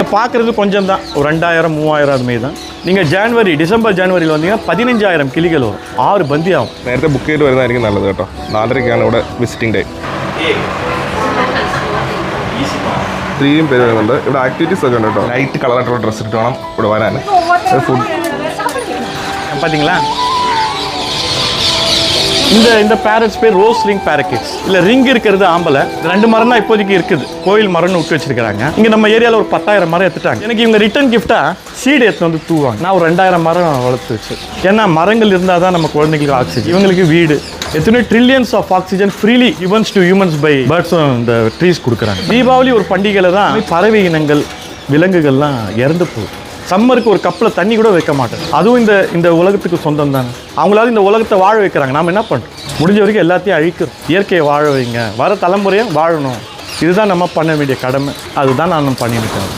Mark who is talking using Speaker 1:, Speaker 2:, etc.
Speaker 1: நீங்கள் பார்க்குறது கொஞ்சம் தான், ஒரு 2000 3000 அதுமாரி தான். நீங்கள் டிசம்பர் ஜனவரியில் வந்தீங்கன்னா 15000 கிளிகள் வரும், 6 பந்தி ஆகும்.
Speaker 2: നേരത്തെ ബുക്ക് ചെയ്ത് വരുന്നതായിരിക്കും നല്ലത് കേട്ടോ. 4:30ക്കാണ് ഇവിടെ വിസിറ്റിംഗ് ടൈം. 3 പേര് വരുന്നുണ്ട്. ഇവിടെ ആക്ടിവിറ്റീസ് ഒക്കെ ഉണ്ട് കേട്ടോ. ലൈറ്റ് കളറായിട്ടുള്ള ഡ്രസ്സ് ഇട്ട് വേണം ഇവിടെ വരാൻ. ഫുഡ്
Speaker 1: பார்த்தீங்களா, இந்த பேரட்ஸ் பேர் ரோஸ் ரிங் பேரக்கிட்ஸ். இல்லை ரிங் இருக்கிறது ஆம்பளை. 2 மரம் தான் இப்போதைக்கு இருக்குது, கோயில் மரம்னு விட்டு வச்சிருக்காங்க. இங்கே நம்ம ஏரியாவில் ஒரு 10000 மரம் எடுத்துட்டாங்க. எனக்கு இவங்க ரிட்டர்ன் கிஃப்டாக சீடு எடுத்து வந்து தூவாங்க. நான் ஒரு 2000 மரம் வளர்த்து வச்சு, ஏன்னா மரங்கள் இருந்தால் தான் நம்ம குழந்தைங்களுக்கு ஆக்சிஜன், இவங்களுக்கு வீடு. எத்தனை trillions of oxygen freely givens to humans by பேர்ட்ஸும் இந்த ட்ரீஸ் கொடுக்குறாங்க. தீபாவளி ஒரு பண்டிகையில் தான் பறவை இனங்கள் விலங்குகள்லாம் இறந்து போகுது. சம்மருக்கு ஒரு கப்பில் தண்ணி கூட வைக்க மாட்டேன். அதுவும் இந்த உலகத்துக்கு சொந்தம் தானே. அவங்களாவது இந்த உலகத்தை வாழ வைக்கிறாங்க, நாம் என்ன பண்ணுறோம்? முடிஞ்ச வரைக்கும் எல்லாத்தையும் அழிக்கிறோம். இயற்கையை வாழ வைங்க, வர தலைமுறையை வாழணும். இதுதான் நம்ம பண்ண வேண்டிய கடமை. அதுதான் நான் பண்ணியிருக்கேன்.